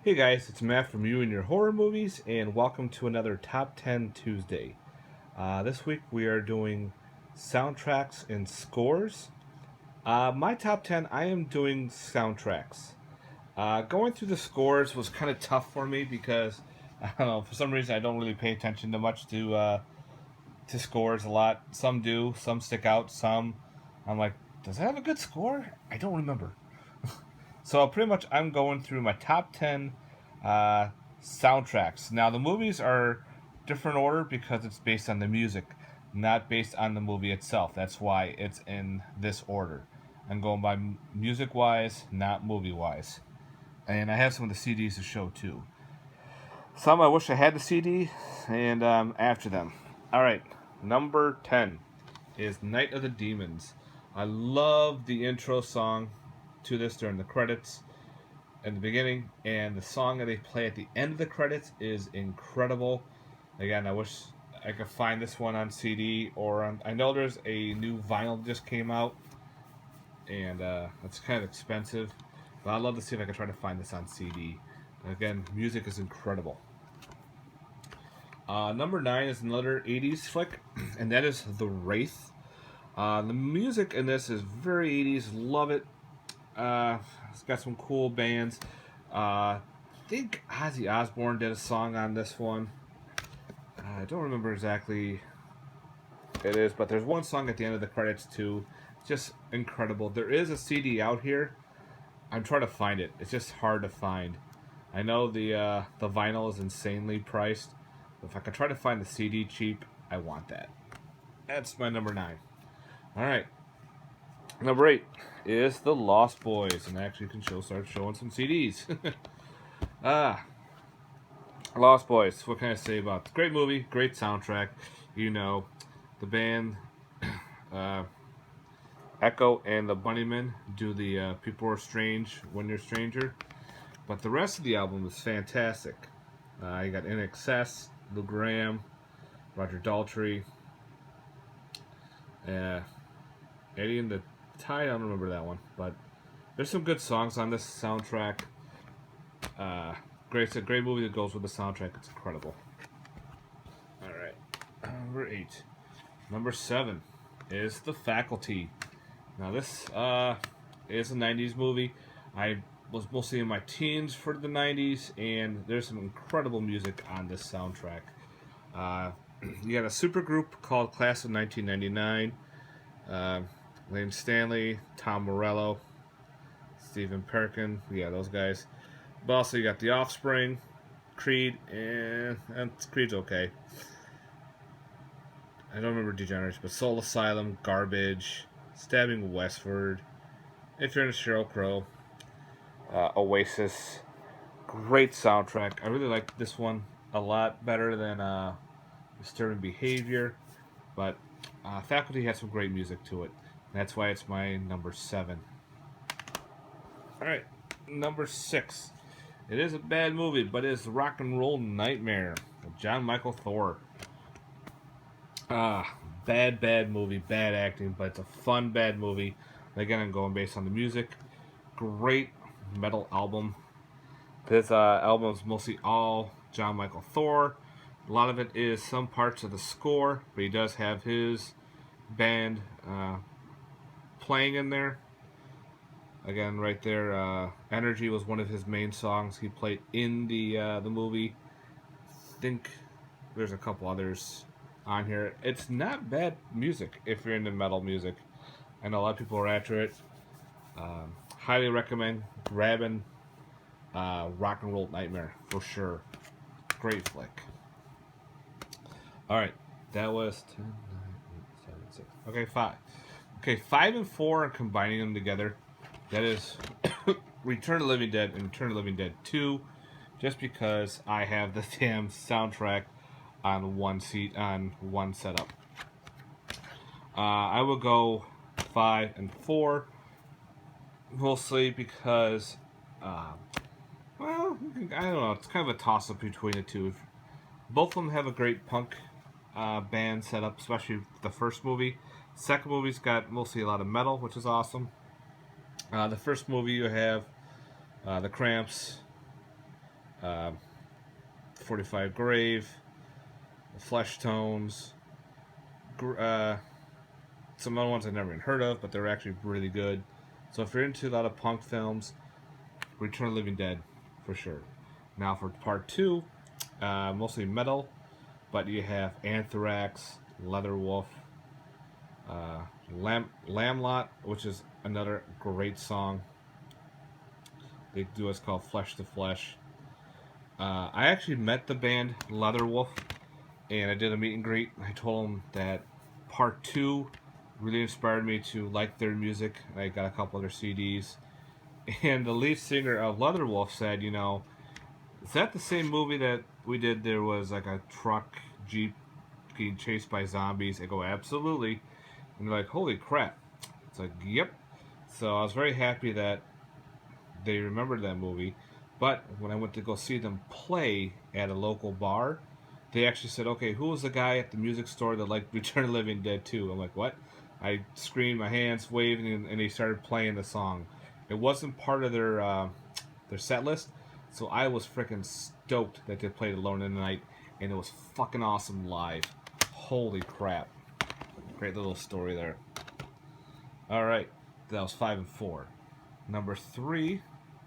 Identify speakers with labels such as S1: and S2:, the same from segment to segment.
S1: Hey guys, it's Matt from You and Your Horror Movies, and welcome to another Top 10 Tuesday. This week we are doing soundtracks and scores. My top 10, I am doing soundtracks. Going through the scores was kind of tough for me because, I don't know, for some reason I don't really pay attention to much to scores a lot. Some do, some stick out, some I'm like, does that have a good score? I don't remember. So pretty much, I'm going through my top 10 uh, soundtracks. Now the movies are different order because it's based on the music, not based on the movie itself. That's why it's in this order. I'm going by music wise, not movie wise. And I have some of the CDs to show too. Some I wish I had the CD, and after them. All right, number 10 is Night of the Demons. I love the intro song to this during the credits in the beginning, and the song that they play at the end of the credits is incredible. Again, I wish I could find this one on CD or on. I know there's a new vinyl that just came out, and it's kind of expensive, but I'd love to see if I can try to find this on CD. Again, music is incredible. Number 9 is another 80s flick, and that is The Wraith. The music in this is very 80s. Love it. It's got some cool bands. I think Ozzy Osbourne did a song on this one. I don't remember exactly it is, but there's one song at the end of the credits too. Just incredible. There is a CD out here. I'm trying to find it. It's just hard to find. I know the vinyl is insanely priced. If I could try to find the CD cheap, I want that. That's my number 9. All right. Number 8 is The Lost Boys, and actually you can start showing some CDs. ah, Lost Boys. What can I say about it? Great movie, great soundtrack. You know, the band uh, Echo and the Bunnymen do the "People Are Strange When You're Stranger," but the rest of the album is fantastic. You got In Excess, Lou Graham, Roger Daltrey, uh, Eddie and the Tide. I don't remember that one, but there's some good songs on this soundtrack. It's a great movie that goes with the soundtrack. It's incredible. All right, number 8. Number 7 is The Faculty. Now this is a '90s movie. I was mostly in my teens for the '90s, and there's some incredible music on this soundtrack. Uh, you got a super group called Class of 1999. Lane Stanley, Tom Morello, Stephen Perkin. Yeah, those guys. But also you got The Offspring, Creed, and Creed's okay. I don't remember Degenerates, but Soul Asylum, Garbage, Stabbing Westward, If You're in a Sheryl Crow, Oasis. Great soundtrack. I really like this one a lot better than Disturbing Behavior, but Faculty has some great music to it. That's why it's my number 7. All right, number 6. It is a bad movie, but it's Rock and Roll Nightmare with John Michael Thor. Bad movie, bad acting, but it's a fun bad movie. Again, I'm going based on the music. Great metal album. This album is mostly all John Michael Thor. A lot of it is some parts of the score, but he does have his band playing in there. Again, right there, "Energy" was one of his main songs he played in the movie. I think there's a couple others on here. It's not bad music if you're into metal music. I know a lot of people are after it. Highly recommend grabbing Rock and Roll Nightmare for sure. Great flick. All right, that was 10, 9, 8, 7, 6. Okay, 5. Okay, 5 and 4 and combining them together. That is Return of the Living Dead and Return of the Living Dead 2, just because I have the damn soundtrack on one setup. I will go 5 and 4, mostly because, well, I don't know. It's kind of a toss-up between the two. Both of them have a great punk band setup, especially the first movie. Second movie's got mostly a lot of metal, which is awesome. The first movie you have the Cramps, uh, 45 Grave, Flesh Tones, some other ones I've never even heard of, but they're actually really good. So if you're into a lot of punk films, Return of the Living Dead, for sure. Now for part 2, mostly metal, but you have Anthrax, Leatherwolf, Lamlot, which is another great song. They do what's called Flesh to Flesh. I actually met the band Leatherwolf, and I did a meet and greet. I told them that part 2 really inspired me to like their music. I got a couple of their CDs. And the lead singer of Leatherwolf said, is that the same movie that we did? There was like a truck, Jeep getting chased by zombies. I go, absolutely. And they're like, holy crap. It's like, yep. So I was very happy that they remembered that movie. But when I went to go see them play at a local bar, they actually said, okay, who was the guy at the music store that liked Return of the Living Dead 2? I'm like, what? I screamed, my hands waved, and they started playing the song. It wasn't part of their set list, so I was freaking stoked that they played Alone in the Night, and it was fucking awesome live. Holy crap. Great little story there. Alright, that was 5 and 4. Number 3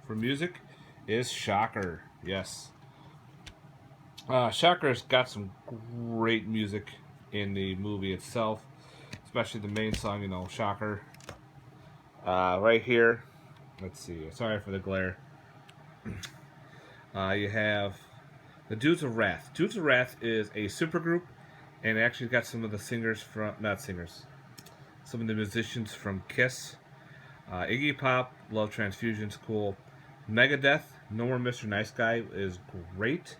S1: for music is Shocker. Yes. Shocker's got some great music in the movie itself, especially the main song, Shocker. Right here, let's see, sorry for the glare. You have the Dudes of Wrath. Dudes of Wrath is a supergroup, and it actually got some of the singers from, not singers, some of the musicians from Kiss. Iggy Pop, Love Transfusion's cool. Megadeth, No More Mr. Nice Guy is great.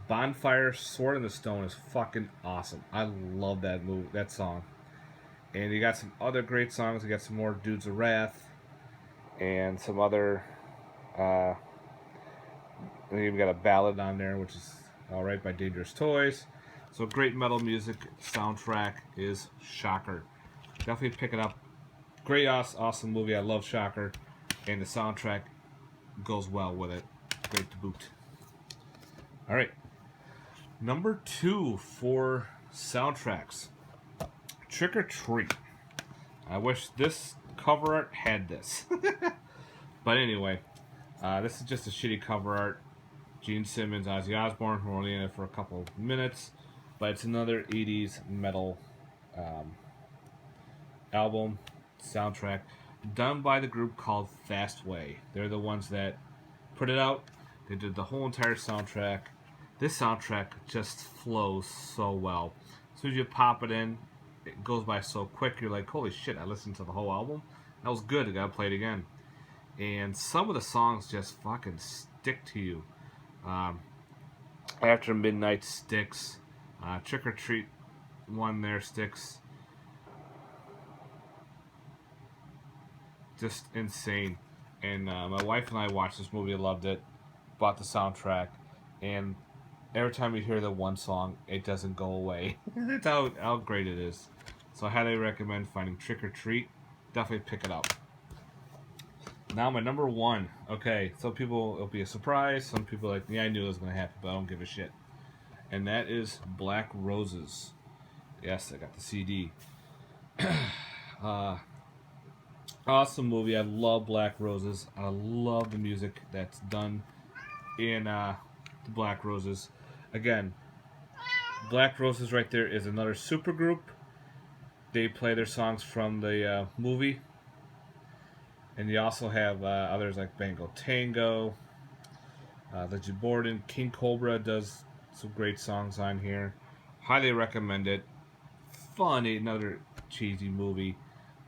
S1: Bonfire, Sword in the Stone is fucking awesome. I love that song. And you got some other great songs. You got some more Dudes of Wrath, and some other. And you even got a ballad on there, which is alright by Dangerous Toys. So great metal music soundtrack is Shocker. Definitely pick it up. Great, awesome movie. I love Shocker, and the soundtrack goes well with it. Great to boot. All right, number 2 for soundtracks, Trick or Treat. I wish this cover art had this, but anyway, this is just a shitty cover art. Gene Simmons, Ozzy Osbourne, we're only in it for a couple of minutes, but it's another 80s metal album soundtrack done by the group called Fastway. They're the ones that put it out. They did the whole entire soundtrack. This soundtrack just flows so well. As soon as you pop it in, it goes by so quick. You're like, holy shit, I listened to the whole album. That was good. I gotta play it again. And some of the songs just fucking stick to you. After Midnight sticks. Trick or Treat one there sticks. Just insane. And my wife and I watched this movie, loved it, bought the soundtrack, and every time you hear the one song, it doesn't go away. That's how great it is. So I highly recommend finding Trick or Treat. Definitely pick it up. Now my number 1. Okay, some people, it'll be a surprise. Some people are like, yeah, I knew it was going to happen, but I don't give a shit. And that is Black Roses. Yes, I got the CD. Awesome movie. I love Black Roses. I love the music that's done in the Black Roses. Again, Black Roses right there is another supergroup. They play their songs from the movie. And you also have others like Bango Tango, Legend Borden, King Cobra does some great songs on here. Highly recommend it. Fun, another cheesy movie,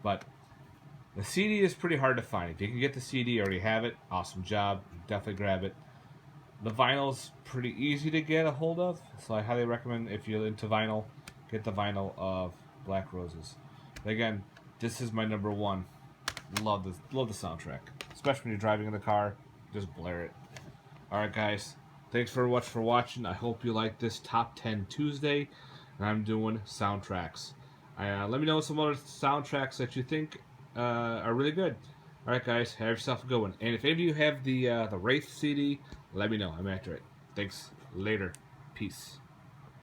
S1: but the CD is pretty hard to find. If you can get the CD or you have it, awesome job. Definitely grab it. The vinyl's pretty easy to get a hold of, so I highly recommend, if you're into vinyl, get the vinyl of Black Roses. But again, this is my number 1. Love the soundtrack, especially when you're driving in the car. Just blare it. All right, guys. Thanks very much for watching. I hope you like this Top 10 Tuesday. And I'm doing soundtracks. Let me know some other soundtracks that you think are really good. All right, guys. Have yourself a good one. And if any of you have the Wraith CD, Let me know. I'm accurate. Thanks. Later. Peace.